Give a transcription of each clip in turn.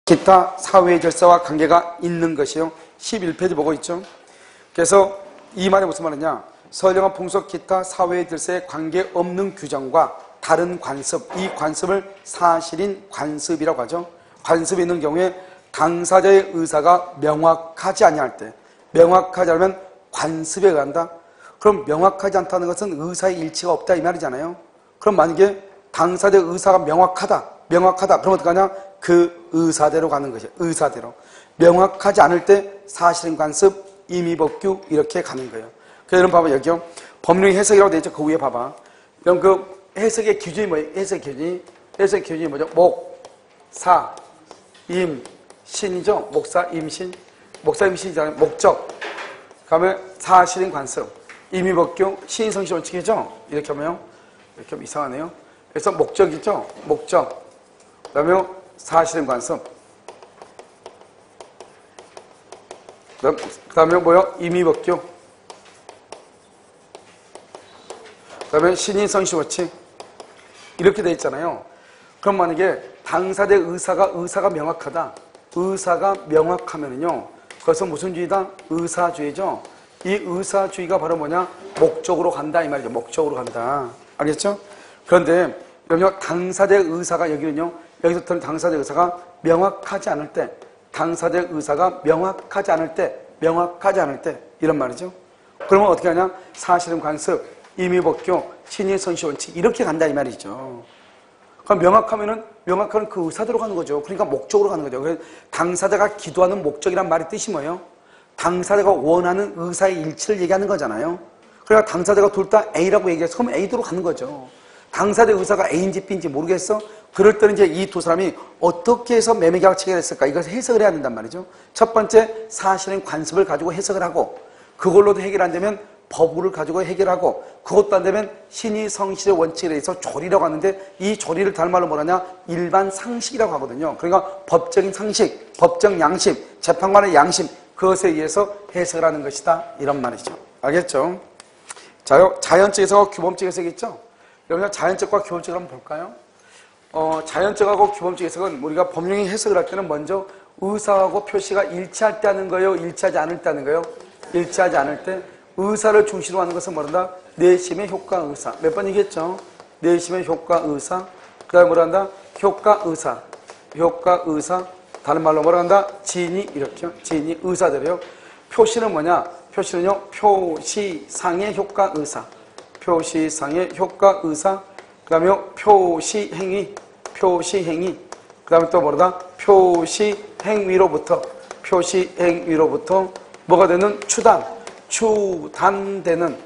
기타 사회의 질서와 관계가 있는 것이요. 11페이지 보고 있죠. 그래서 이 말이 무슨 말이냐, 서열영화 풍속 기타 사회의 질서에 관계없는 규정과 다른 관습, 이 관습을 사실인 관습이라고 하죠. 관습이 있는 경우에 당사자의 의사가 명확하지 아니할 때, 명확하지 않으면 관습에 의한다. 그럼 명확하지 않다는 것은 의사의 일치가 없다 이 말이잖아요. 그럼 만약에 당사자의 의사가 명확하다. 그럼 어떡하냐? 그 의사대로 가는 것이에요. 의사대로. 명확하지 않을 때 사실인 관습, 임의법규 이렇게 가는 거예요. 그래서 여러분 봐봐, 여기요. 법률 해석이라고 되어 있죠. 그 위에 봐봐. 그럼 그 해석의 기준이 뭐예요? 해석의 기준이 뭐죠? 목, 사, 임, 신이죠. 목사, 임신. 목사, 임신이잖아요. 목적. 그다음에 사실인 관습, 임의법규, 신성시 원칙이죠. 이렇게 하면 이상하네요. 그래서 목적이죠. 목적. 그다음에 사실인 관습. 그다음에 뭐요? 임의법규. 그다음에 신인성시 원칙. 이렇게 돼 있잖아요. 그럼 만약에 당사자의 의사가 명확하다. 의사가 명확하면은요, 그것은 무슨 주의다? 의사주의죠. 이 의사주의가 바로 뭐냐? 목적으로 간다 이 말이죠. 목적으로 간다. 알겠죠? 그런데 여기서 당사자의 의사가 여기는요, 여기서부터는 당사자의 의사가 명확하지 않을 때, 당사자의 의사가 명확하지 않을 때 이런 말이죠. 그러면 어떻게 하냐? 사실은 관습, 임의법규, 신인성시 원칙 이렇게 간다 이 말이죠. 그럼 명확하면 그 의사대로 가는 거죠. 그러니까 목적으로 가는 거죠. 그래서 당사자가 기도하는 목적이란 말의 뜻이 뭐예요? 당사자가 원하는 의사의 일치를 얘기하는 거잖아요. 그러니까 당사자가 둘 다 A라고 얘기해서 그럼 A대로 가는 거죠. 당사자의 의사가 A인지 B인지 모르겠어? 그럴 때는 이제 이 두 사람이 어떻게 해서 매매계약을 체결했을까? 이것을 해석을 해야 된단 말이죠. 첫 번째, 사실은 관습을 가지고 해석을 하고, 그걸로도 해결 안 되면 법을 가지고 해결하고, 그것도 안 되면 신의성실의 원칙에 대해서 조리라고 하는데, 이 조리를 다른 말로 뭐라냐? 일반 상식이라고 하거든요. 그러니까 법적인 상식, 법적 양심, 재판관의 양심, 그것에 의해서 해석을 하는 것이다. 이런 말이죠. 알겠죠? 자연적 해석과 규범적 해석이 있죠? 여러분, 자연적과 규범적을 한번 볼까요? 자연적하고 규범적 해석은 우리가 법령의 해석을 할 때는 먼저 의사하고 표시가 일치할 때 하는 거예요? 일치하지 않을 때 하는 거예요? 일치하지 않을 때. 의사를 중심으로 하는 것은 뭐란다? 내심의 효과 의사. 몇 번 얘기했죠? 내심의 효과 의사. 그 다음에 뭐라 한다? 효과 의사. 다른 말로 뭐라 한다? 진이 이렇게요. 진이 의사대로요. 표시는 뭐냐? 표시는요, 표시상의 효과 의사. 표시상의 효과 의사. 그 다음에 표시행위. 그 다음에 또 뭐다? 표시행위로부터 뭐가 되는? 추단되는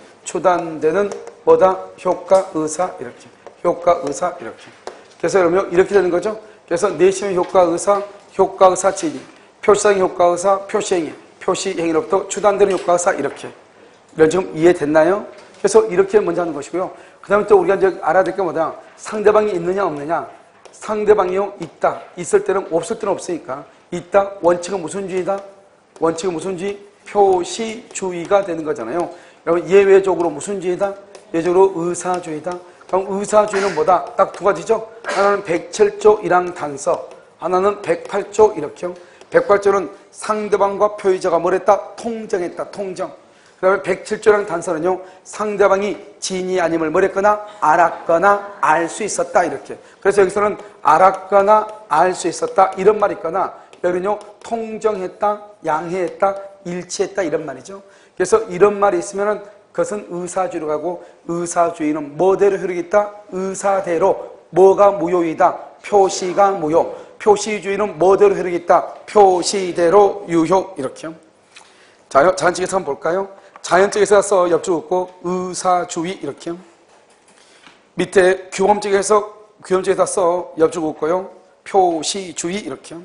뭐다? 효과 의사 이렇게. 그래서 여러분 이렇게 되는 거죠. 그래서 내심의 효과 의사 진이, 표시상의 효과 의사, 표시행위로부터 추단되는 효과 의사 이렇게. 이런 지금 이해됐나요? 그래서 이렇게 먼저 하는 것이고요. 그 다음에 또 우리가 이제 알아야 될 게 뭐다? 상대방이 있느냐 없느냐? 상대방이요, 있다. 있을 때는 없을 때는 없으니까. 있다. 원칙은 무슨 주의다? 표시주의가 되는 거잖아요. 여러분, 예외적으로 무슨 주의다? 예외적으로 의사주의다. 그럼 의사주의는 뭐다? 딱 두 가지죠? 하나는 107조 1항 단서, 하나는 108조 이렇게요. 108조는 상대방과 표의자가 뭘 했다? 통정했다. 통정. 그 다음에 107조라는 단서는요, 상대방이 진이 아님을 뭘 했거나 알았거나 알 수 있었다 이렇게. 그래서 여기서는 알았거나 알 수 있었다 이런 말이 있거나, 여기는요, 통정했다, 양해했다, 일치했다 이런 말이죠. 그래서 이런 말이 있으면은 그것은 의사주의로 가고, 의사주의는 뭐대로 효력이 있다? 의사대로. 뭐가 무효이다? 표시가 무효. 표시주의는 뭐대로 효력이 있다? 표시대로 유효 이렇게요. 자, 자연적에서 한번 볼까요? 자연적에서 써 옆줄 긋고 의사주의 이렇게요. 밑에 규범적에서 써 옆줄 긋고요. 표시주의 이렇게요.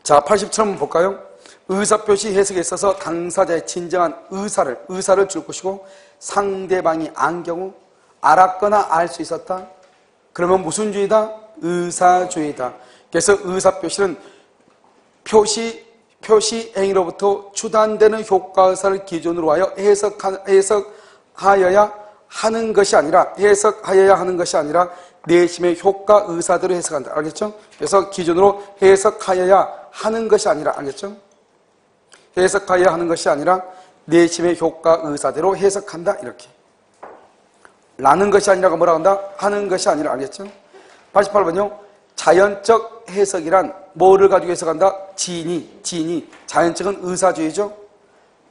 자, 87번 한번 볼까요? 의사표시 해석에 있어서 당사자의 진정한 의사를 줄 것이고, 상대방이 안 경우 알았거나 알 수 있었다. 그러면 무슨 주의다? 의사주의다. 그래서 의사표시는 표시행위로부터 추단되는 효과의사를 기준으로 하여 해석하여야 하는 것이 아니라 내심의 효과 의사대로 해석한다. 알겠죠? 그래서 기준으로 해석하여야 하는 것이 아니라, 알겠죠? 해석하여야 하는 것이 아니라 내심의 효과 의사대로 해석한다. 이렇게. 라는 것이 아니라가 뭐라고 한다? 하는 것이 아니라. 알겠죠? 88번요. 자연적 해석이란 뭐를 가지고 해석한다? 진이. 자연적은 의사주의죠.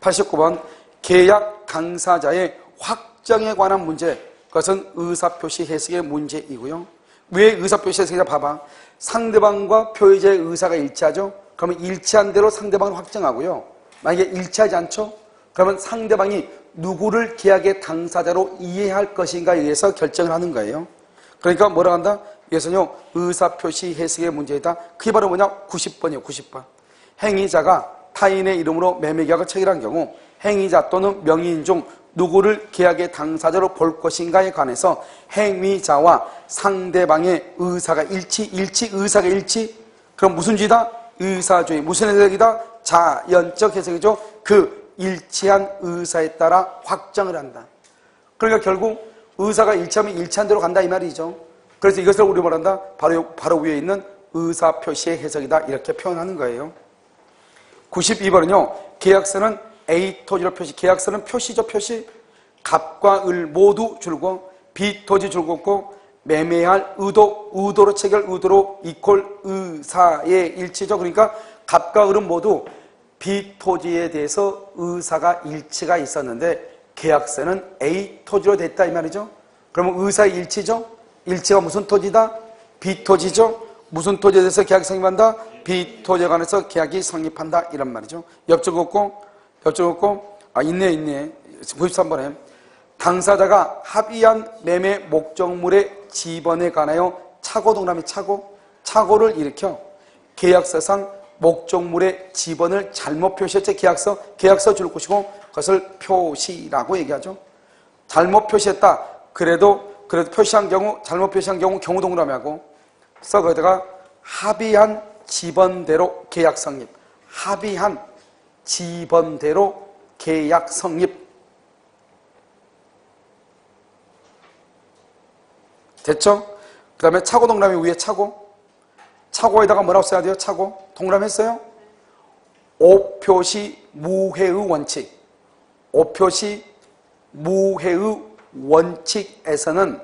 89번. 계약 당사자의 확정에 관한 문제. 그것은 의사표시 해석의 문제이고요. 왜 의사표시 해석이냐 봐봐. 상대방과 표의자의 의사가 일치하죠? 그러면 일치한 대로 상대방을 확정하고요. 만약에 일치하지 않죠? 그러면 상대방이 누구를 계약의 당사자로 이해할 것인가에 의해서 결정을 하는 거예요. 그러니까 뭐라고 한다? 여기서는요, 의사표시 해석의 문제이다. 그게 바로 뭐냐? 90번이에요, 90번. 행위자가 타인의 이름으로 매매계약을 체결한 경우 행위자 또는 명의인 중 누구를 계약의 당사자로 볼 것인가에 관해서 행위자와 상대방의 의사가 의사가 일치? 그럼 무슨 주의다? 의사주의. 무슨 해석이다? 자연적 해석이죠. 그 일치한 의사에 따라 확정을 한다. 그러니까 결국 의사가 일치하면 일치한 대로 간다 이 말이죠. 그래서 이것을 우리 뭐란다? 바로 위에 있는 의사표시의 해석이다. 이렇게 표현하는 거예요. 92번은요. 계약서는 A 토지로 표시. 계약서는 표시죠. 표시. 갑과 을 모두 줄고 B 토지 줄고 있고 매매할 의도로 체결 의도로 이퀄 의사의 일치죠. 그러니까 갑과 을은 모두 B 토지에 대해서 의사가 일치가 있었는데 계약서는 A 토지로 됐다 이 말이죠. 그러면 의사의 일치죠. 일치가 무슨 토지다? B 토지죠. 무슨 토지에 대해서 계약이 성립한다? B 토지에 관해서 계약이 성립한다 이런 말이죠. 옆줄 긋고 있네. 93번에 당사자가 합의한 매매 목적물의 지번에 관하여 착오 동그라미 착오를 일으켜 계약서상 목적물의 지번을 잘못 표시했죠. 계약서 줄 것이고 그것을 표시라고 얘기하죠. 잘못 표시했다. 그래도 표시한 경우, 잘못 표시한 경우 동그라미 하고 그래서 거기다가 합의한 지번대로 계약 성립. 합의한 지번대로 계약 성립. 됐죠? 그 다음에 차고 동그라미 위에 차고에다가 뭐라고 써야 돼요? 차고 동그라미 했어요? 오표시 무회의 원칙. 오표시 무회의 원칙에서는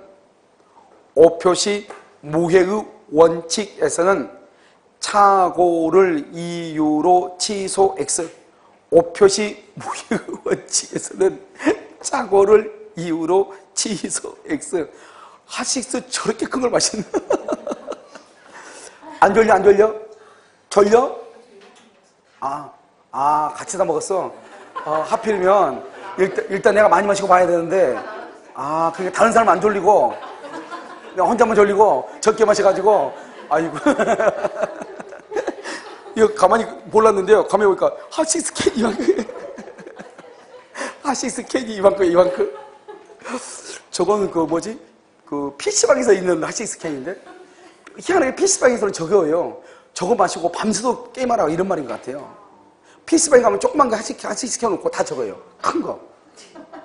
착오를 이유로 취소 X. 오표시 무회의 원칙에서는 착오를 이유로 취소 X. 핫식스 저렇게 큰 걸 마시는 안 졸려? 졸려? 같이 다 먹었어. 하필이면 일단 내가 많이 마시고 봐야 되는데 그러니까 다른 사람 안 졸리고 그냥 혼자만 졸리고 적게 마셔가지고 아이고 이거 가만히 몰랐는데요. 가만히 보니까 핫식스 캔이 이만큼 핫식스 캔이 이만큼 저거는 그 PC방에서 있는 핫식스 캔인데 희한하게 PC방에서는 저거예요. 저거 마시고 밤새도 게임하라고 이런 말인 것 같아요. PC방에 가면 조그만 거 핫식스 켜놓고 다 저거예요. 큰 거.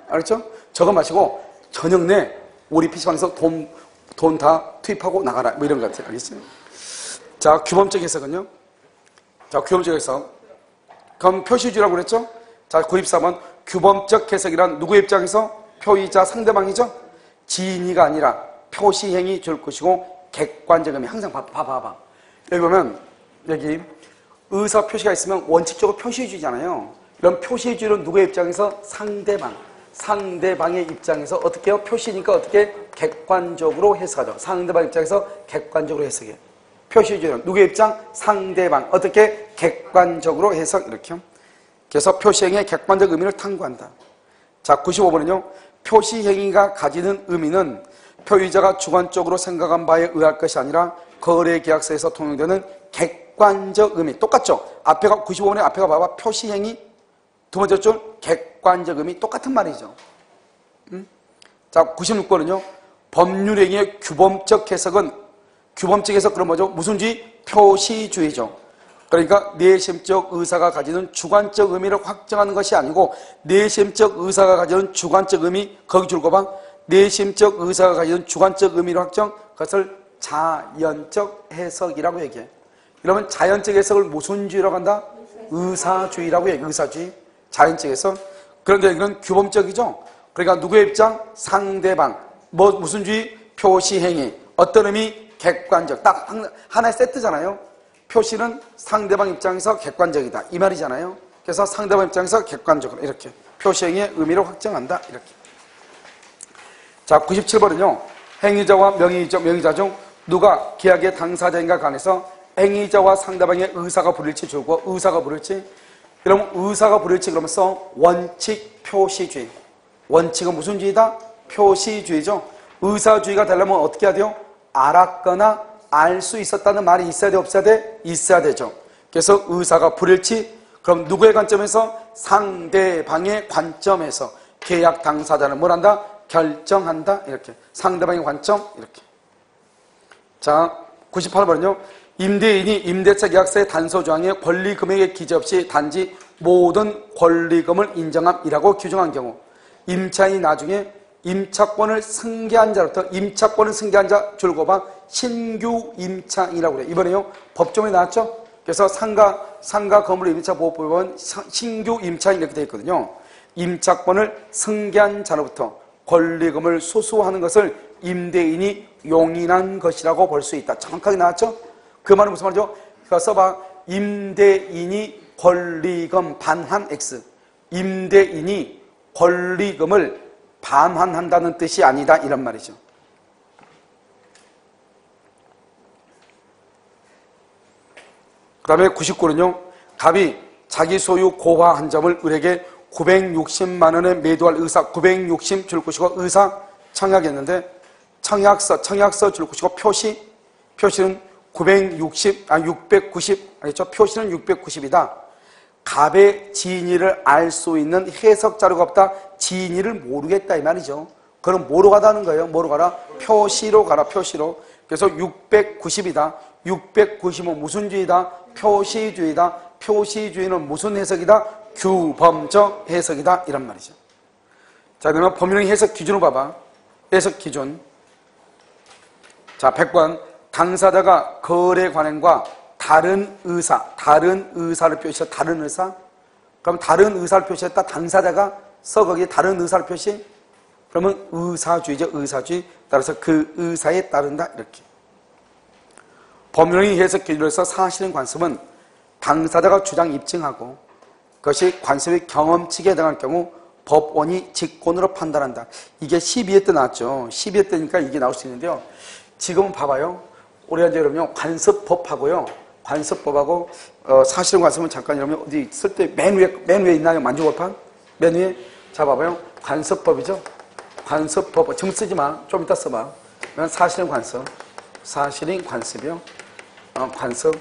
알았죠? 저거 마시고 저녁 내 우리 PC방에서 돈 다 투입하고 나가라 뭐 이런 것 같아요. 알겠어요? 자, 규범적 해석은요. 자, 규범적 해석. 그럼 표시주의라고 그랬죠? 자, 93번 규범적 해석이란 누구의 입장에서? 표의자 상대방이죠? 지인이가 아니라 표시행위 줄 것이고 객관적 의미. 항상 봐봐. 여기 보면 여기 의사 표시가 있으면 원칙적으로 표시주의잖아요. 이런 표시주의는 누구의 입장에서? 상대방의 입장에서 어떻게 해요? 표시니까 어떻게 객관적으로 해석하죠. 상대방 입장에서 객관적으로 해석해요. 표시주의는 누구의 입장? 상대방. 어떻게? 객관적으로 해석. 이렇게요. 그래서 표시행위의 객관적 의미를 탐구한다. 자, 95번은요. 표시행위가 가지는 의미는 표의자가 주관적으로 생각한 바에 의할 것이 아니라 거래계약서에서 통용되는 객관적 의미. 똑같죠? 95번에 앞에가 봐봐. 표시행위. 두 번째 줄 객관적 의미. 똑같은 말이죠. 자, 96번은요. 법률행위의 규범적 해석은 규범적 해석 그럼 뭐죠? 무슨 주의? 표시주의죠. 그러니까 내심적 의사가 가지는 주관적 의미를 확정하는 것이 아니고 내심적 의사가 가지는 주관적 의미 거기 줄거 봐. 내심적 의사가 가지는 주관적 의미로 확정, 그것을 자연적 해석이라고 얘기해. 그러면 자연적 해석을 무슨 주의라고 한다? 의사주의라고 얘기해. 의사주의. 자연적 해석. 그런데 이건 규범적이죠. 그러니까 누구의 입장? 상대방. 무슨 주의? 표시행위. 어떤 의미? 객관적. 딱 하나의 세트잖아요. 표시는 상대방 입장에서 객관적이다. 이 말이잖아요. 그래서 상대방 입장에서 객관적으로 이렇게 표시행위의 의미를 확정한다. 이렇게. 자, 97번은요. 행위자와 명의자 중 누가 계약의 당사자인가 간에서 행위자와 상대방의 의사가 부릴지 주고 의사가 부릴지. 그러면 의사가 부릴지 그러면서 원칙 표시주의. 원칙은 무슨 주의다? 표시주의죠. 의사주의가 되려면 어떻게 해야 돼요? 알았거나 알 수 있었다는 말이 있어야 돼, 없어야 돼? 있어야 되죠. 그래서 의사가 부릴지, 그럼 누구의 관점에서? 상대방의 관점에서 계약 당사자는 뭘 한다? 결정한다. 이렇게. 상대방의 관점, 이렇게. 자, 98번은요. 임대인이 임대차 계약서의 단서조항에 권리 금액의 기재 없이 단지 모든 권리금을 인정함이라고 규정한 경우, 임차인이 나중에 임차권을 승계한 자로부터 임차권을 승계한 자 줄고 봐 신규 임차인이라고 그래요. 이번에요. 법조문에 나왔죠? 그래서 상가 건물 임차 보호법에 보면 신규 임차인 이렇게 되어 있거든요. 임차권을 승계한 자로부터 권리금을 소수하는 것을 임대인이 용인한 것이라고 볼 수 있다. 정확하게 나왔죠? 그 말은 무슨 말이죠? 그거 써봐. 임대인이 권리금 반환 X. 임대인이 권리금을 반환한다는 뜻이 아니다. 이런 말이죠. 그 다음에 99는요. 갑이 자기 소유 고화 한 점을 을에게 960만 원에 매도할 의사 960 줄 것이고 의사 청약했는데 청약서 줄 것이고 표시는 690 알겠죠? 표시는 690이다. 갑의 진위를 알 수 있는 해석 자료가 없다. 진위를 모르겠다 이 말이죠. 그럼 뭐로 가다는 거예요? 뭐로 가라? 표시로 가라. 표시로. 그래서 690이다. 690은 무슨 주의다? 표시주의다. 표시주의는 무슨 해석이다? 규범적 해석이다. 이란 말이죠. 자, 그러면 법률형 해석 기준으로 봐봐. 해석 기준. 자, 100번. 당사자가 거래 관행과 다른 의사를 표시해. 다른 의사? 그럼 다른 의사를 표시했다. 당사자가 거기에 다른 의사를 표시? 그러면 의사주의죠. 의사주의. 따라서 그 의사에 따른다. 이렇게. 법률의 해석 기준으로서 사실인 관습은 당사자가 주장 입증하고 그것이 관습의 경험치에 해당할 경우 법원이 직권으로 판단한다. 이게 12회 때 나왔죠. 12회 때니까 이게 나올 수 있는데요. 지금은 봐봐요. 우리가 이제 그러면 관습법하고요. 관습법하고 사실인 관습은 잠깐 여러분 어디 쓸 때 맨 위에 있나요? 만주법판? 맨 위에? 자, 봐봐요. 관습법이죠. 관습법. 지금 쓰지 마. 좀 이따 써봐. 사실인 관습. 사실인 관습이요. 관습.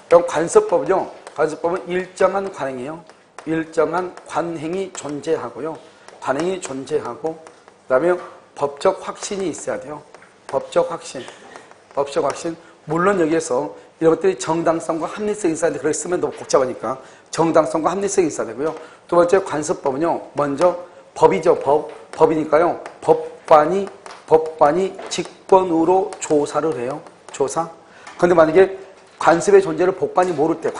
그럼 관습법은요. 관습법은 일정한 관행이에요. 일정한 관행이 존재하고요. 관행이 존재하고 그 다음에 법적 확신이 있어야 돼요. 법적 확신. 법적 확신. 물론 여기에서 이런 것들이 정당성과 합리성이 있어야 돼. 그렇게 쓰면 너무 복잡하니까 정당성과 합리성이 있어야 되고요. 두 번째 관습법은요. 먼저 법이죠. 법이니까요. 법관이 직권으로 조사를 해요. 조사. 그런데 만약에 관습의 존재를 법관이 모를 때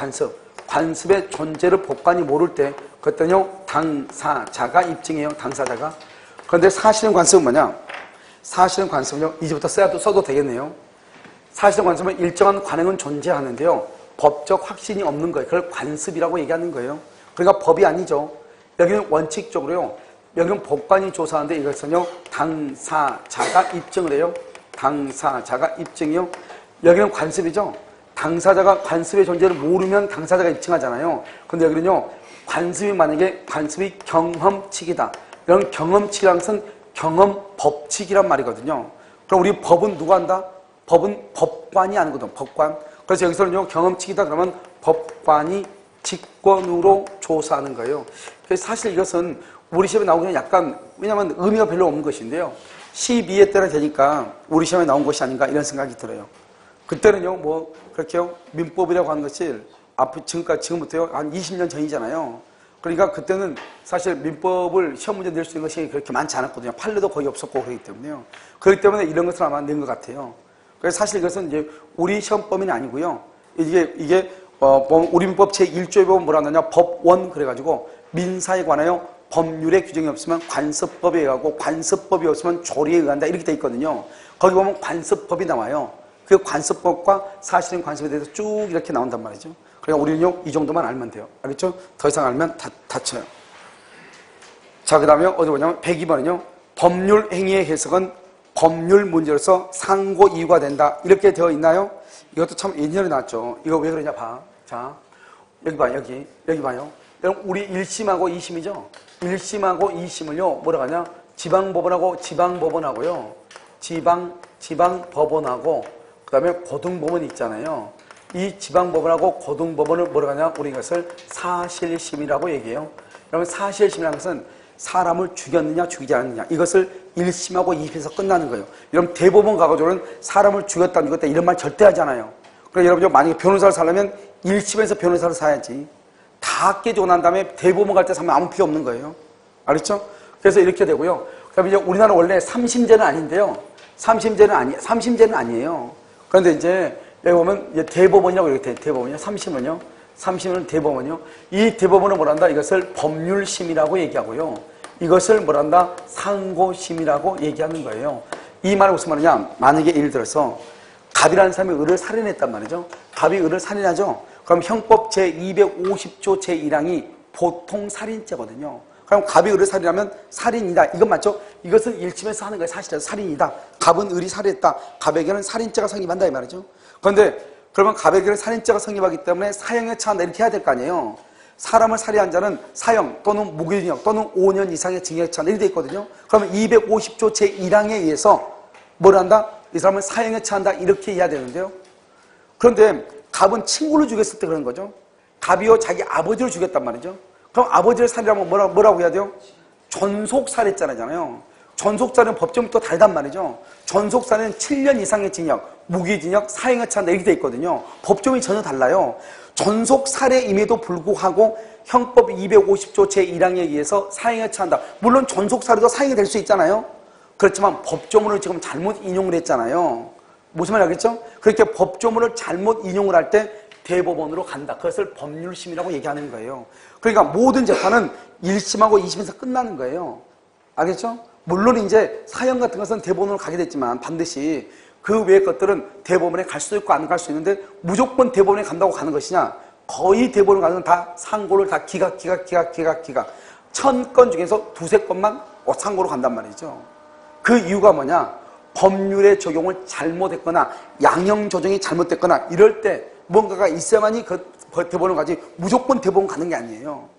관습의 존재를 법관이 모를 때 그때는요. 당사자가 입증해요. 당사자가. 그런데 사실은 관습은 뭐냐? 사실은 관습은요. 이제부터 써도 되겠네요. 사실은 관습은 일정한 관행은 존재하는데요. 법적 확신이 없는 거예요. 그걸 관습이라고 얘기하는 거예요. 그러니까 법이 아니죠. 여기는 원칙적으로요. 여기는 법관이 조사하는데 이것은요. 당사자가 입증을 해요. 당사자가 입증이요. 여기는 관습이죠. 당사자가 관습의 존재를 모르면 당사자가 입증하잖아요. 근데 여기는요. 관습이 만약에 관습이 경험칙이다. 이런 경험칙이라는 것은 경험 법칙이란 말이거든요. 그럼 우리 법은 누가 한다? 법은 법관이 아니거든. 법관. 그래서 여기서는요. 경험칙이다 그러면 법관이 직권으로 조사하는 거예요. 그래서 사실 이것은 우리 시험에 나오기는 약간 왜냐하면 의미가 별로 없는 것인데요. 12회 때나 되니까 우리 시험에 나온 것이 아닌가 이런 생각이 들어요. 그때는요. 뭐 그렇게요. 민법이라고 하는 것이 지금부터요. 한 20년 전이잖아요. 그러니까 그때는 사실 민법을 시험 문제 낼 수 있는 것이 그렇게 많지 않았거든요. 판례도 거의 없었고 그렇기 때문에요. 그렇기 때문에 이런 것을 아마 낸 것 같아요. 그래서 사실 이것은 이제 우리 시험 범위는 아니고요. 이게 우리 민법 제1조에 보면 뭐라 하느냐, 법원 그래가지고 민사에 관하여 법률의 규정이 없으면 관습법에 의하고 관습법이 없으면 조리에 의한다 이렇게 돼 있거든요. 거기 보면 관습법이 나와요. 그 관습법과 사실인 관습에 대해서 쭉 이렇게 나온단 말이죠. 그러니까 우리는요, 이 정도만 알면 돼요. 알겠죠? 더 이상 알면 다쳐요. 자, 그 다음에 어디 보냐면 102번은요. 법률 행위의 해석은 법률 문제로서 상고 이유가 된다. 이렇게 되어 있나요? 이것도 참 예전에 나왔죠. 이거 왜 그러냐 봐. 자, 여기 봐, 여기 봐요. 여러분, 우리 1심하고 2심이죠? 1심하고 2심을요, 뭐라고 하냐? 지방법원하고요. 지방법원하고, 그 다음에 고등법원이 있잖아요. 이 지방법원하고 고등법원을 뭐라고 하냐? 우리 이것을 사실심이라고 얘기해요. 여러분, 사실심이라는 것은 사람을 죽였느냐, 죽이지 않느냐. 이것을 1심하고 2심에서 끝나는 거예요. 여러분, 대법원 가가지고는 사람을 죽였다, 죽였다 이런 말 절대 하지 않아요. 그러니까 여러분, 만약에 변호사를 살려면 1심에서 변호사를 사야지. 다 깨지고 난 다음에 대법원 갈 때 사면 아무 필요 없는 거예요. 알겠죠? 그래서 이렇게 되고요. 그다음에 이제 우리나라 원래 3심제는 아닌데요. 3심제는 아니에요. 그런데 이제 여기 보면 이제 대법원이라고 이렇게 돼. 대법원이요. 3심은 대법원이요. 이 대법원은 뭐란다? 이것을 법률심이라고 얘기하고요. 이것을 뭐란다? 상고심이라고 얘기하는 거예요. 이 말은 무슨 말이냐? 만약에 예를 들어서 갑이라는 사람이 을을 살인했단 말이죠. 갑이 을을 살인하죠. 그럼 형법 제250조 제1항이 보통 살인죄거든요. 그럼 갑이 을을 살인하면 살인이다. 이건 맞죠? 이것은 1심에서 하는 거예요. 사실은 살인이다. 갑은 을이 살인했다. 갑에게는 살인죄가 성립한다 이 말이죠. 그런데 그러면 갑에게는 살인죄가 성립하기 때문에 사형에 처한다 이렇게 해야 될 거 아니에요. 사람을 살해한 자는 사형 또는 무기징역 또는 5년 이상의 징역에 처한다 이렇게 돼 있거든요. 그러면 250조 제1항에 의해서 뭘 한다? 이 사람은 사형에 처한다 이렇게 해야 되는데요. 그런데 갑은 친구를 죽였을 때 그런 거죠. 갑이요 자기 아버지를 죽였단 말이죠. 그럼 아버지를 살인하면 뭐라고 해야 돼요? 전속살해죄잖아요. 전속살해는 법정이 또 다르단 말이죠. 전속살해는 7년 이상의 징역, 무기징역, 사형에 처한다 이렇게 돼 있거든요. 법정이 전혀 달라요. 전속살해임에도 불구하고 형법 250조 제1항에 의해서 사형에 처한다. 물론 전속살해도 사형이 될 수 있잖아요. 그렇지만 법조문을 지금 잘못 인용을 했잖아요. 무슨 말이 알겠죠? 그렇게 법조문을 잘못 인용을 할 때 대법원으로 간다. 그것을 법률심이라고 얘기하는 거예요. 그러니까 모든 재판은 1심하고 2심에서 끝나는 거예요. 알겠죠? 물론 이제 사형 같은 것은 대법원으로 가게 됐지만 반드시 그 외의 것들은 대법원에 갈 수도 있고 안 갈 수 있는데 무조건 대법원에 간다고 가는 것이냐? 거의 대법원에 가는 건 다 상고를 다 기각. 1000건 중에서 두세 건만 상고로 간단 말이죠. 그 이유가 뭐냐? 법률의 적용을 잘못했거나 양형 조정이 잘못됐거나 이럴 때 뭔가가 있어야만이 그 대법원을 가지 무조건 대법원 가는 게 아니에요.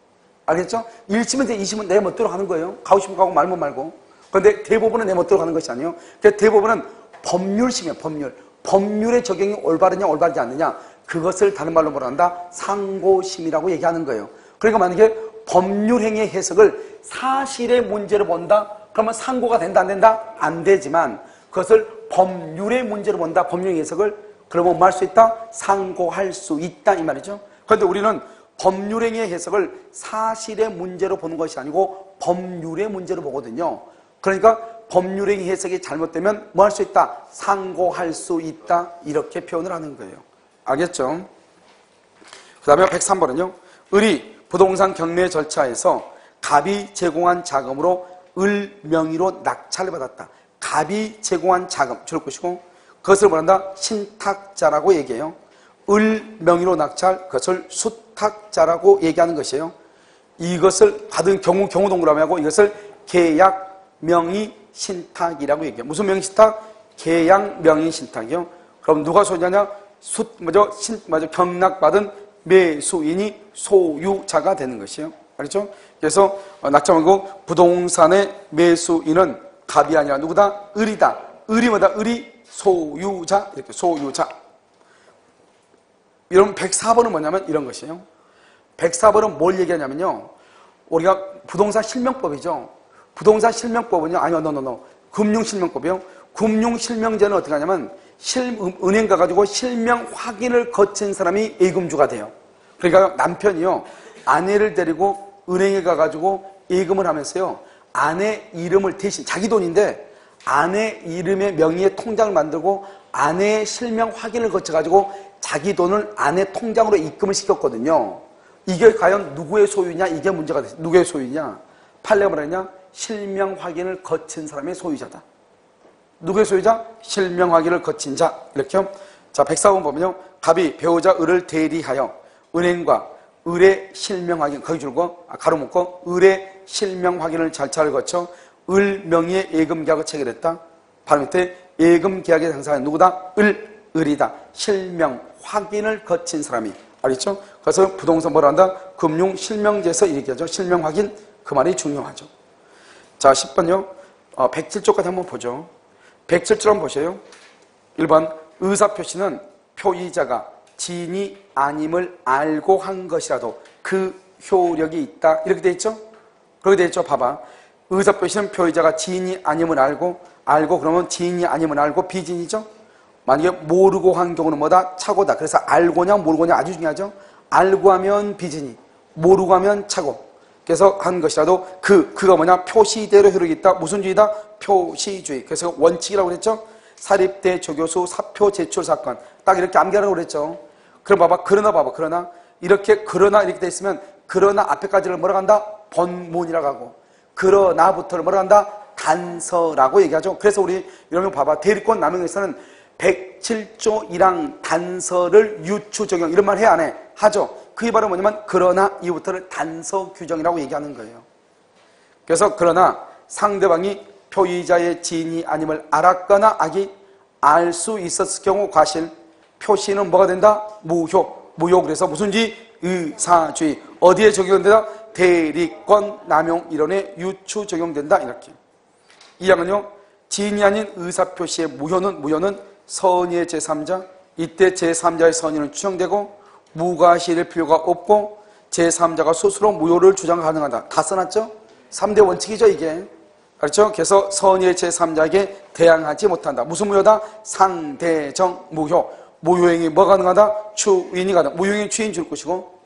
알겠죠? 1심은 2심은 내 멋대로 가는 거예요. 가고 싶으면 가고 말면 말고. 그런데 대법원은 내 멋대로 가는 것이 아니에요. 그래서 대법원은 법률심이에요. 법률의 적용이 올바르냐 올바르지 않느냐 그것을 다른 말로 뭐라 한다? 상고심이라고 얘기하는 거예요. 그러니까 만약에 법률행위의 해석을 사실의 문제로 본다? 그러면 상고가 된다 안 된다? 안 되지만 그것을 법률의 문제로 본다. 법률 해석을 그러면 뭐 할 수 있다? 상고할 수 있다 이 말이죠. 그런데 우리는 법률행위의 해석을 사실의 문제로 보는 것이 아니고 법률의 문제로 보거든요. 그러니까 법률행위 해석이 잘못되면 뭐 할 수 있다? 상고할 수 있다 이렇게 표현을 하는 거예요. 알겠죠? 그 다음에 103번은요. 을이 부동산 경매 절차에서 갑이 제공한 자금으로 을 명의로 낙찰을 받았다. 갑이 제공한 자금 줄을 것이고 그것을 뭐란다? 신탁자라고 얘기해요. 을 명의로 낙찰 그것을 수탁자라고 얘기하는 것이에요. 이것을 받은 경우 동그라미 하고 이것을 계약 명의 신탁이라고 얘기해요. 무슨 명의 신탁? 계약 명의 신탁이요. 그럼 누가 소유하냐? 경락받은 매수인이 소유자가 되는 것이에요. 알겠죠? 그래서 낙찰받고 부동산의 매수인은 갑이 아니라 누구다? 을이다. 을이 뭐다? 을이 소유자. 이렇게 소유자. 여러분 104번은 뭐냐면 이런 것이에요. 104번은 뭘 얘기하냐면요. 우리가 부동산 실명법이죠. 부동산 실명법은요. 아니요. 금융실명법이요. 금융실명제는 어떻게 하냐면 은행 가가지고 실명 확인을 거친 사람이 예금주가 돼요. 그러니까 남편이요. 아내를 데리고 은행에 가가지고 예금을 하면서요, 아내 이름을 대신, 자기 돈인데 아내 이름의 명의의 통장을 만들고 아내의 실명 확인을 거쳐가지고 자기 돈을 아내 통장으로 입금을 시켰거든요. 이게 과연 누구의 소유냐? 이게 문제가 됐어요. 누구의 소유냐? 판례가 뭐라냐? 실명 확인을 거친 사람의 소유자다. 누구의 소유자? 실명 확인을 거친 자. 이렇게요. 자, 104번 보면요. 갑이 배우자 을을 대리하여 은행과 을의 실명 확인, 거기 줄고, 가로 묶고, 을의 실명 확인을 절차를 거쳐 을 명의의 예금 계약을 체결했다. 바로 밑에 예금 계약의 당사자는 누구다? 을이다. 실명 확인을 거친 사람이. 알겠죠? 그래서 부동산 뭐라 한다? 금융 실명제에서 이렇게 하죠. 실명 확인. 그 말이 중요하죠. 자, 10번요. 107쪽까지 한번 보죠. 107쪽 한번 보세요. 1번. 의사표시는 표의자가 지인이 아님을 알고 한 것이라도 그 효력이 있다. 이렇게 돼 있죠? 그렇게 돼 있죠? 봐봐. 의사표시는 표의자가 지인이 아님을 알고 그러면 지인이 아님을 알고 비지인이죠? 만약에 모르고 한 경우는 뭐다? 착오다. 그래서 알고냐 모르고냐 아주 중요하죠? 알고 하면 비지니, 모르고 하면 착오. 그래서 한 것이라도 그가 뭐냐? 표시대로 효력이 있다. 무슨 주의다? 표시주의. 그래서 원칙이라고 그랬죠? 사립대 조교수 사표 제출 사건. 딱 이렇게 암기하라고 그랬죠? 그럼 봐봐. 그러나 이렇게 돼 있으면 그러나 앞에까지를 뭐라고 한다? 본문이라고 하고 그러나부터를 뭐라고 한다? 단서라고 얘기하죠. 그래서 우리 여러분 봐봐. 대리권 남용에서는 107조 1항 단서를 유추 적용 이런 말 해 안 해? 하죠. 그게 바로 뭐냐면 그러나 이후부터를 단서 규정이라고 얘기하는 거예요. 그래서 그러나 상대방이 표의자의 지인이 아님을 알았거나 알 수 있었을 경우 과실 표시는 뭐가 된다? 무효. 그래서 무슨지? 의사주의. 어디에 적용된다? 대리권 남용 이론에 유추 적용된다. 이렇게. 이 항은요, 지인이 아닌 의사표시의 무효는 선의의 제3자, 이때 제3자의 선의는 추정되고 무과실일 필요가 없고 제3자가 스스로 무효를 주장 가능하다. 다 써놨죠? 3대 원칙이죠, 이게. 그렇죠? 그래서 선의의 제3자에게 대항하지 못한다. 무슨 무효다? 상대적 무효. 무효행위 뭐가 가능하다? 추인이 가능. 무효행위 추인 줄 것이고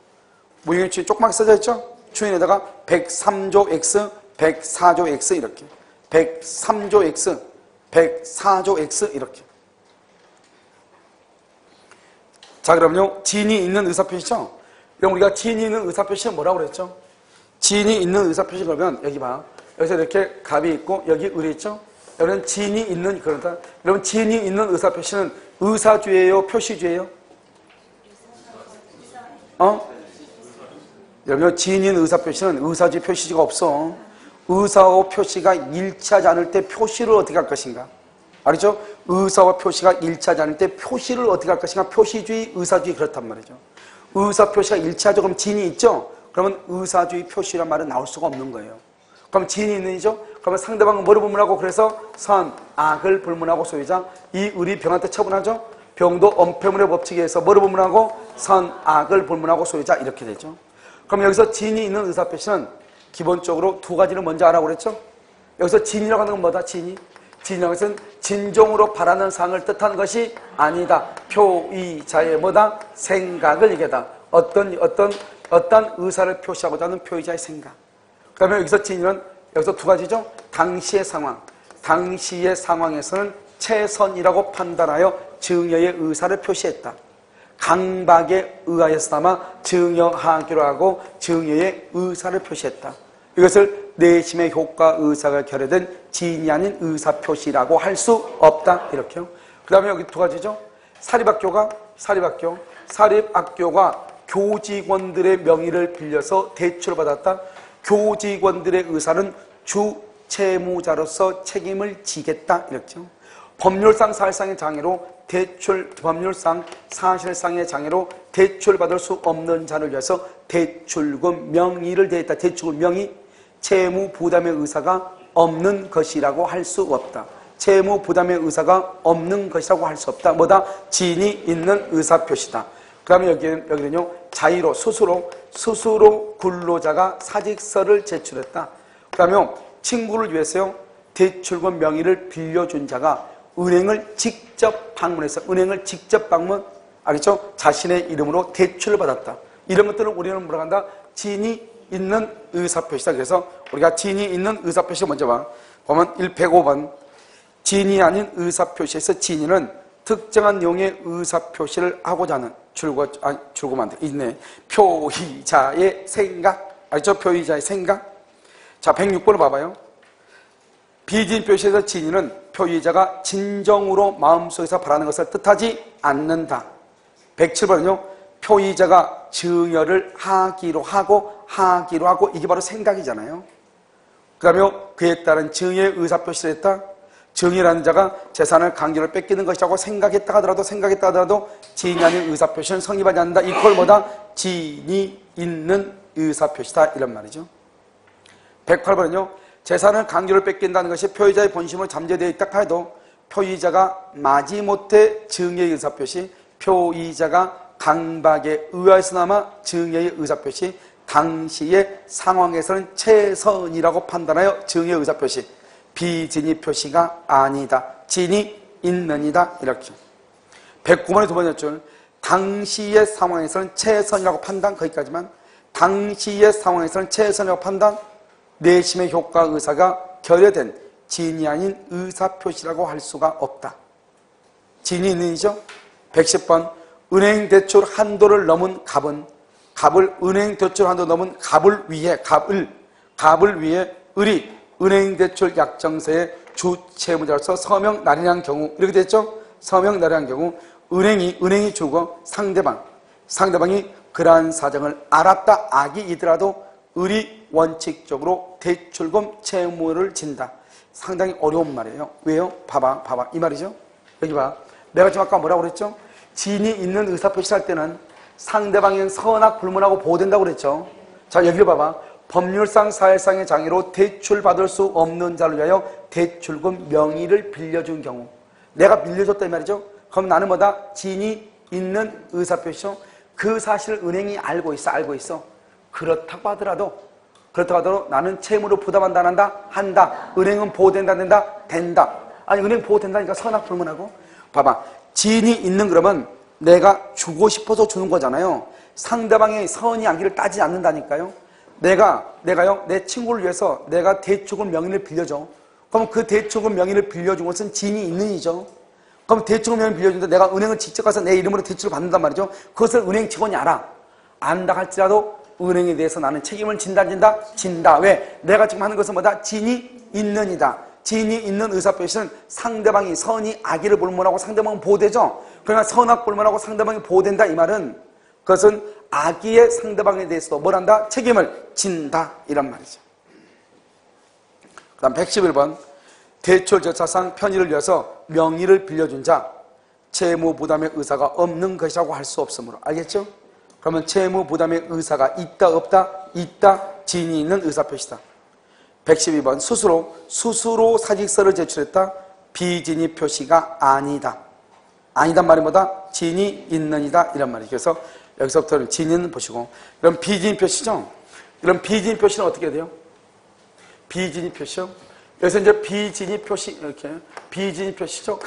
무효행위 추인 조그맣게 써져 있죠? 추인에다가 103조 X, 104조 X 이렇게 103조 X, 104조 X 이렇게. 자, 그럼요. 지인이 있는 의사표시죠? 그럼 우리가 지인이 있는 의사표시는 뭐라고 그랬죠? 지인이 있는 의사표시 그러면 여기 봐. 여기서 이렇게 갑이 있고 여기 을이 있죠? 여러분 지인이 있는 그러다. 여러분 지인이 있는 의사표시는 의사주예요, 표시주예요? 여러분 지인이 있는 의사표시는 의사주 표시주가 없어. 의사와 표시가 일치하지 않을 때 표시를 어떻게 할 것인가? 알죠? 의사와 표시가 일치하지 않을 때 표시를 어떻게 할 것인가? 표시주의, 의사주의 그렇단 말이죠. 의사 표시가 일치하죠? 그럼 지인이 있죠? 그러면 의사주의 표시란 말은 나올 수가 없는 거예요. 그럼 지인이 있는이죠? 그러면 상대방은 뭐를 불문하고 그래서 선, 악을 불문하고 소유자. 이 을이 병한테 처분하죠? 병도 엄폐물의 법칙에 의해서 뭐를 불문하고 선, 악을 불문하고 소유자 이렇게 되죠. 그럼 여기서 지인이 있는 의사표시는 기본적으로 두 가지를 먼저 알아고 그랬죠? 여기서 지인이라고 하는 건 뭐다? 지인이라고 해서는 진정으로 바라는 상을 뜻하는 것이 아니다. 표의자의 뭐다? 생각을 얘기하다. 어떤 의사를 표시하고자 하는 표의자의 생각. 그러면 여기서 지인은 여기서 두 가지죠. 당시의 상황. 당시의 상황에서는 최선이라고 판단하여 증여의 의사를 표시했다. 강박에 의하여서나마 증여하기로 하고 증여의 의사를 표시했다. 이것을 내심의 효과 의사가 결여된 지인이 아닌 의사표시라고 할 수 없다. 이렇게요. 그 다음에 여기 두 가지죠. 사립학교가 교직원들의 명의를 빌려서 대출을 받았다. 교직원들의 의사는 주 채무자로서 책임을 지겠다. 이렇죠. 법률상 사실상의 장애로 법률상 사실상의 장애로 대출받을 수 없는 자를 위해서 대출금 명의를 대했다. 대출금 명의. 채무 부담의 의사가 없는 것이라고 할 수 없다. 채무 부담의 의사가 없는 것이라고 할 수 없다. 뭐다? 지인이 있는 의사표시다. 그 다음에 여기는요, 자의로, 스스로 근로자가 사직서를 제출했다. 그 다음에 친구를 위해서요, 대출금 명의를 빌려준 자가 은행을 직접 방문해서, 알겠죠? 자신의 이름으로 대출을 받았다. 이런 것들을 우리는 뭐라고 한다? 지인이 있는 의사표시다. 그래서 우리가 진이 있는 의사표시 먼저 봐. 보면 105번. 진이 아닌 의사표시에서 진이는 특정한 내용의 의사표시를 하고자 하는 줄거만 있네. 표의자의 생각. 알죠? 표의자의 생각. 자, 106번을 봐봐요. 비진 표시에서 진이는 표의자가 진정으로 마음속에서 바라는 것을 뜻하지 않는다. 107번은요. 표의자가 증여를 하기로 하고 이게 바로 생각이잖아요. 그 다음에 그에 따른 증여의 의사표시를 했다. 증여라는 자가 재산을 강제로 뺏기는 것이라고 생각했다 하더라도 진이 아닌 의사표시는 성립하지 않는다. 이걸 뭐다? 진이 있는 의사표시다. 이런 말이죠. 108번은요. 재산을 강제로 뺏긴다는 것이 표의자의 본심으로 잠재되어 있다 해도 표의자가 마지못해 증여의 의사표시, 표의자가 강박에 의하여서나마 증여의 의사표시, 당시의 상황에서는 최선이라고 판단하여 증여의 의사표시, 비진이 표시가 아니다. 진이 있느니다. 이렇게. 109번의 두 번째 줄. 당시의 상황에서는 최선이라고 판단. 거기까지만. 당시의 상황에서는 최선이라고 판단. 내심의 효과 의사가 결여된 진이 아닌 의사표시라고 할 수가 없다. 진이 있는이죠. 110번. 은행 대출 한도를 넘은 갑을 은행 대출 한도 넘은 갑을 위해 을이 은행 대출 약정서의 주 채무자로서 서명 날인한 경우 이렇게 됐죠. 서명 날인한 경우 은행이 주고 상대방이 그러한 사정을 알았다 악이이더라도 을이 원칙적으로 대출금 채무를 진다. 상당히 어려운 말이에요. 왜요? 봐봐. 이 말이죠. 여기 봐. 내가 지금 아까 뭐라고 그랬죠? 진이 있는 의사표시를 할 때는 상대방이 선악 불문하고 보호된다고 그랬죠. 자, 여기 봐봐. 법률상 사회상의 장애로 대출받을 수 없는 자를 위하여 대출금 명의를 빌려준 경우. 내가 빌려줬다 이 말이죠. 그럼 나는 뭐다? 진이 있는 의사표시죠. 그 사실을 은행이 알고 있어. 그렇다고 하더라도 나는 채무를 부담한다 안 한다? 한다. 은행은 보호된다 안 된다? 된다. 아니 은행 보호된다니까 선악 불문하고. 봐봐. 진이 있는 그러면 내가 주고 싶어서 주는 거잖아요. 상대방의 선이 악의를 따지지 않는다니까요. 내가요 내 친구를 위해서 내가 대출금 명의를 빌려줘. 그럼 그 대출금 명의를 빌려준 것은 진이 있는 이죠. 그럼 대출금 명의를 빌려주는데 내가 은행을 직접 가서 내 이름으로 대출을 받는단 말이죠. 그것을 은행 직원이 안다 할지라도 은행에 대해서 나는 책임을 진다. 왜? 내가 지금 하는 것은 뭐다? 진이 있는이다. 진이 있는 의사표시는 상대방이 선이 악의를 불문하고 상대방은 보호되죠. 그러나 선악 불문하고 상대방이 보호된다 이 말은 그것은 악의의 상대방에 대해서도 뭘 한다? 책임을 진다 이란 말이죠. 그 다음 111번 대출절차상 편의를 위해서 명의를 빌려준 자 채무 부담의 의사가 없는 것이라고 할 수 없으므로 알겠죠? 그러면 채무 부담의 의사가 있다 없다? 있다. 진이 있는 의사표시다. 112번 스스로 사직서를 제출했다. 비진이 표시가 아니다. 아니단 말이 뭐다? 진이 있는이다 이란 말이에요. 그래서 여기서부터는 진이는 보시고 이런 비진 표시죠. 이런 비진 표시는 어떻게 돼요? 비진이 표시요. 여기서 이제 비진이 표시 이렇게 비진이 표시죠.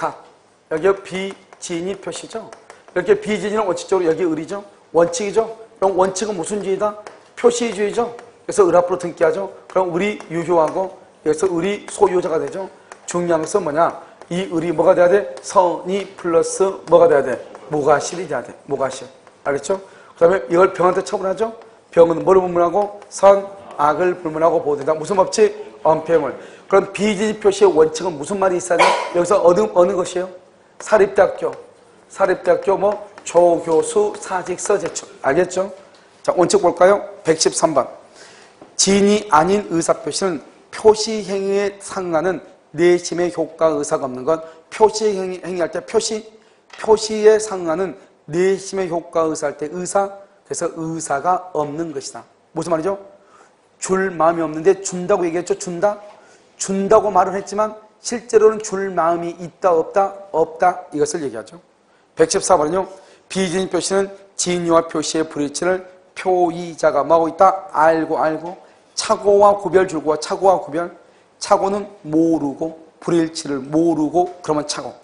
여기 비진이 표시죠. 이렇게 비진이는 원칙적으로 여기 을이죠. 원칙이죠. 그럼 원칙은 무슨 주의다? 표시주의죠. 그래서 을 앞으로 등기하죠. 그럼 을이 유효하고 여기서 을이 소유자가 되죠. 중요한 것은 뭐냐? 이 을이 뭐가 돼야 돼? 선이 플러스 뭐가 돼야 돼? 무과실이 돼야 돼. 무과실. 알겠죠? 그 다음에 이걸 병한테 처분하죠? 병은 뭐를 불문하고? 선, 악을 불문하고 보호된다. 무슨 법칙? 엄폐물. 그럼 비진이 표시의 원칙은 무슨 말이 있어야 돼? 여기서 어느 것이에요? 사립대학교 조교수 사직서 제출. 알겠죠? 자, 원칙 볼까요? 113번. 진이 아닌 의사표시는 표시행위에 상하는 내심의 효과 의사가 없는 것. 표시행위할 때 표시에 상하는 내심의 효과 의사할 때 그래서 의사가 없는 것이다. 무슨 말이죠? 줄 마음이 없는데 준다고 얘기했죠? 준다고 말은 했지만 실제로는 줄 마음이 있다 없다 이것을 얘기하죠. 114번은요. 비진 표시는 진유와 표시의 불일치를 표의자가 뭐하고 있다? 알고 착오와 구별 줄과 착오와 구별. 착오는 모르고 불일치를 모르고 그러면 착오.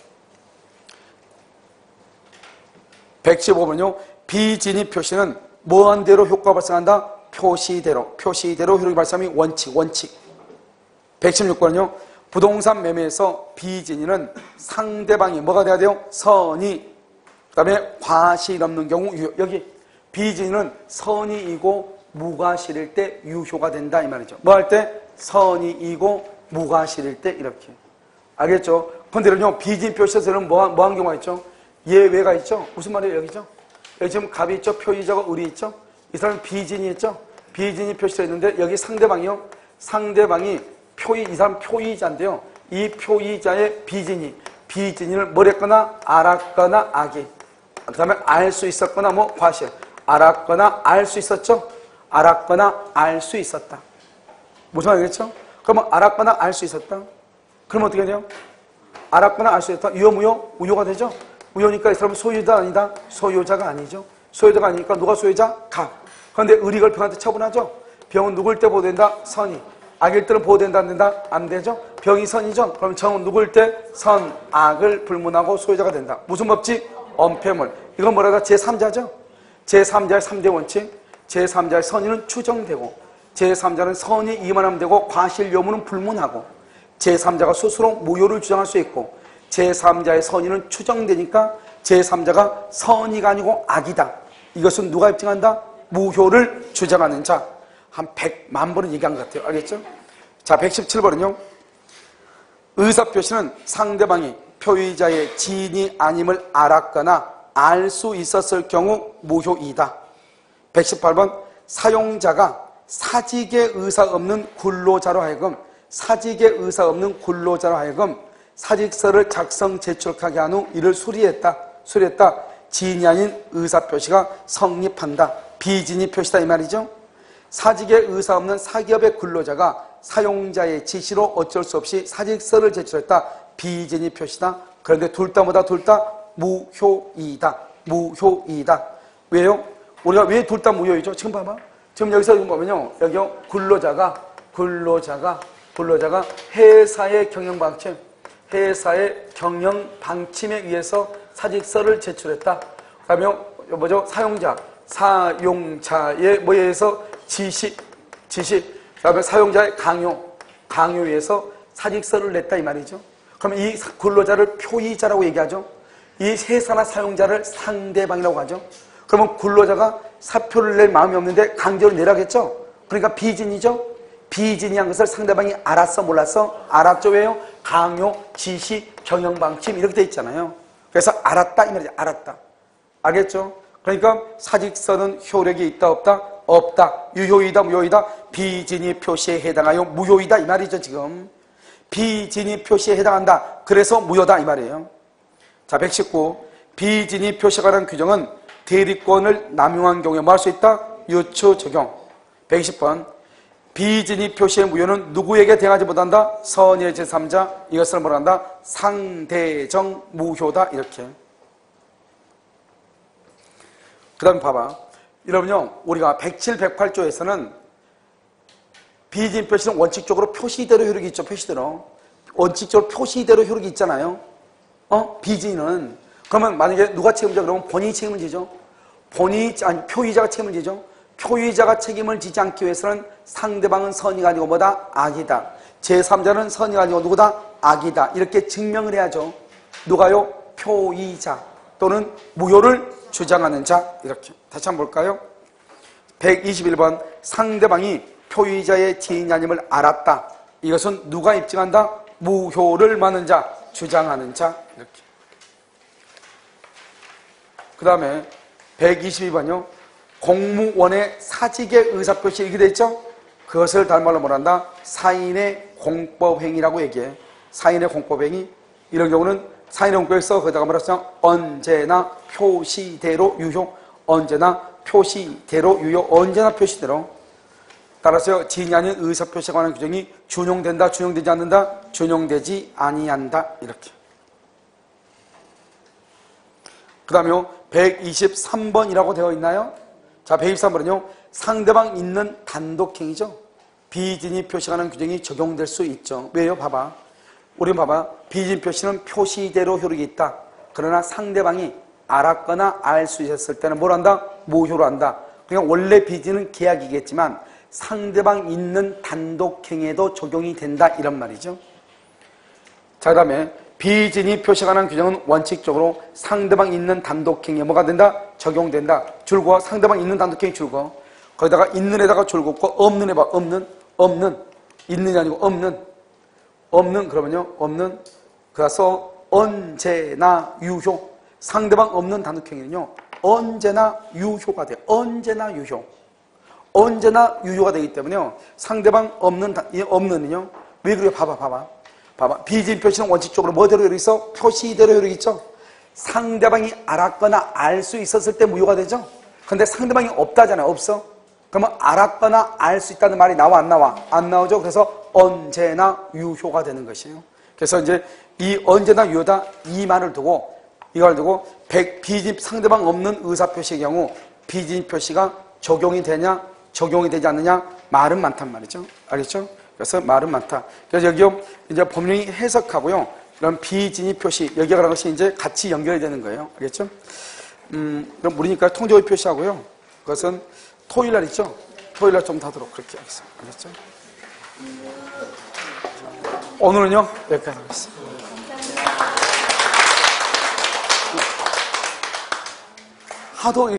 115번은요. 비진이 표시는 뭐한 대로 효과 발생한다? 표시대로 효력이 발생하면 원칙. 116번은요. 부동산 매매에서 비진인은 상대방이 뭐가 돼야 돼요? 선의. 그 다음에 과실이 없는 경우 유효. 여기 비진인은 선의이고 무과실일 때 유효가 된다 이 말이죠. 뭐 할 때? 선의이고 무과실일 때 이렇게. 알겠죠? 근데는요 비진 표시에서는 뭐한 경우가 있죠? 예외가 있죠? 무슨 말이에요 여기죠? 여기 지금 갑이 있죠? 표의자가 을이 있죠? 이 사람은 비진이 있죠? 비진이 표시되어 있는데 여기 상대방이요? 상대방이 이 사람 표의자인데요. 이 표의자의 비진을 뭐랬거나 알았거나 악이. 그 다음에 알 수 있었거나 뭐 과실. 알았거나 알 수 있었죠? 알았거나 알 수 있었다. 무슨 말이겠죠? 그러면 알았거나 알 수 있었다. 그러면 어떻게 돼요? 알았거나 알 수 있었다. 유효, 무효? 무효가 되죠? 무효니까 이 사람은 소유자 아니다? 소유자가 아니죠. 소유자가 아니니까 누가 소유자? 갑. 그런데 을이걸 병한테 처분하죠? 병은 누굴 때 보호된다? 선이. 악일 때는 보호된다 안 된다? 안 되죠? 병이 선이죠? 그럼 정은 누굴 때? 선, 악을 불문하고 소유자가 된다. 무슨 법칙? 엄폐물. 이건 뭐라고 제3자죠? 제3자의 3대 원칙. 제3자의 선의는 추정되고 제3자는 선이 이만하면 되고 과실 여부는 불문하고 제3자가 스스로 무효를 주장할 수 있고 제3자의 선의는 추정되니까 제3자가 선의가 아니고 악이다. 이것은 누가 입증한다? 무효를 주장하는 자. 한 100만 번은 얘기한 것 같아요. 알겠죠? 자, 117번은요. 의사표시는 상대방이 표의자의 지인이 아님을 알았거나 알 수 있었을 경우 무효이다. 118번 사용자가 사직의 의사 없는 근로자로 하여금 사직서를 작성 제출하게 한 후 이를 수리했다. 지인이 아닌 의사표시가 성립한다. 비진이 표시다 이 말이죠. 사직의 의사 없는 사기업의 근로자가 사용자의 지시로 어쩔 수 없이 사직서를 제출했다. 비진이 표시다. 그런데 둘 다 무효이다. 왜요? 우리가 왜 둘 다 무효이죠? 지금 봐봐. 지금 여기서 보면요. 여기요. 근로자가 회사의 경영 방침에 의해서 사직서를 제출했다. 그다음에 뭐죠? 사용자의 뭐에 의해서 지시, 그다음에 사용자의 강요에 의해서 사직서를 냈다 이 말이죠. 그러면 이 근로자를 표의자라고 얘기하죠. 이 회사나 사용자를 상대방이라고 하죠. 그러면 근로자가 사표를 낼 마음이 없는데 강제로 내라겠죠. 그러니까 비진이죠. 비진이 한 것을 상대방이 알았어 몰랐어? 알았죠. 왜요? 강요, 지시, 경영방침 이렇게 돼 있잖아요. 그래서 알았다 이 말이죠. 알았다. 알겠죠? 그러니까 사직서는 효력이 있다 없다? 없다. 유효이다 무효이다? 비진이 표시에 해당하여 무효이다 이 말이죠. 지금 비진이 표시에 해당한다. 그래서 무효다 이 말이에요. 자, 119 비진이 표시에 관한 규정은 대리권을 남용한 경우에 뭐 할 수 있다? 유추 적용. 120번 비진이 표시의 무효는 누구에게 대항하지 못한다? 선의 제3자. 이것을 뭐라 한다? 상대적 무효다 이렇게. 그 다음에 봐봐. 여러분요, 우리가 107, 108조에서는 비진 표시는 원칙적으로 표시대로 효력이 있죠. 원칙적으로 표시대로 효력이 있잖아요. 비진은. 그러면 만약에 누가 책임져? 그러면 본인이 책임을 지죠. 표의자가 책임을 지죠. 표의자가 책임을 지지 않기 위해서는 상대방은 선의가 아니고 뭐다? 악이다. 제3자는 선의가 아니고 누구다? 악이다. 이렇게 증명을 해야죠. 누가요? 표의자 또는 무효를 주장하는 자. 이렇게. 다시 한번 볼까요? 121번 상대방이 표의자의 지인이 아님을 알았다. 이것은 누가 입증한다? 무효를 많은 자, 주장하는 자. 이렇게. 그 다음에 122번요. 공무원의 사직의 의사표시 이렇게 돼 있죠? 그것을 다른 말로 뭐란다? 사인의 공법행위라고 얘기해. 사인의 공법행위. 이런 경우는 사인의 공법에서 거기다가 뭐라 했어? 언제나 표시대로 유효. 언제나 표시대로. 따라서 지인이 아닌 의사표시에 관한 규정이 준용된다, 준용되지 않는다, 준용되지 아니한다. 이렇게. 그 다음에 123번이라고 되어 있나요? 자, 123번은요. 상대방 있는 단독행위죠. 비진이 표시하는 규정이 적용될 수 있죠. 왜요? 봐봐. 우리 봐봐. 비진 표시는 표시대로 효력이 있다. 그러나 상대방이 알았거나 알 수 있었을 때는 뭘 한다? 무효로 한다. 그러니까 원래 비진은 계약이겠지만 상대방 있는 단독행위에도 적용이 된다 이런 말이죠. 자, 그 다음에 비진이 표시관한 규정은 원칙적으로 상대방 있는 단독행위에 뭐가 된다? 적용된다. 줄거 상대방 있는 단독행위 줄거 거기다가 있는에다가 줄 긋고 없는에 봐. 없는 있는이 아니고 없는 그러면요 없는 그래서 언제나 유효 상대방 없는 단독행위는요 언제나 유효가 돼요. 언제나 유효가 되기 때문에요 상대방 없는은요 왜 그래요? 봐봐 비진 표시는 원칙적으로 뭐대로 이렇게 있어? 표시대로 이렇게 있죠. 상대방이 알았거나 알 수 있었을 때 무효가 되죠. 근데 상대방이 없다잖아요. 없어. 그러면 알았거나 알 수 있다는 말이 나와 안 나와? 안 나오죠. 그래서 언제나 유효가 되는 것이에요. 그래서 이제 이 언제나 유효다 이 말을 두고 이걸 두고 비진 상대방 없는 의사표시의 경우 비진 표시가 적용이 되냐 적용이 되지 않느냐 말은 많단 말이죠. 알겠죠? 그래서 말은 많다. 그래서 여기요 이제 법령이 해석하고요 이런 비진입 표시 여기가 그런 것이 이제 같이 연결이 되는 거예요. 알겠죠? 그럼 무리니까 통제의 표시하고요. 그것은 토요일 날 있죠? 토요일 날 좀 더 하도록 그렇게 하겠습니다. 알겠죠? 오늘은요 여기까지 하겠습니다. 하도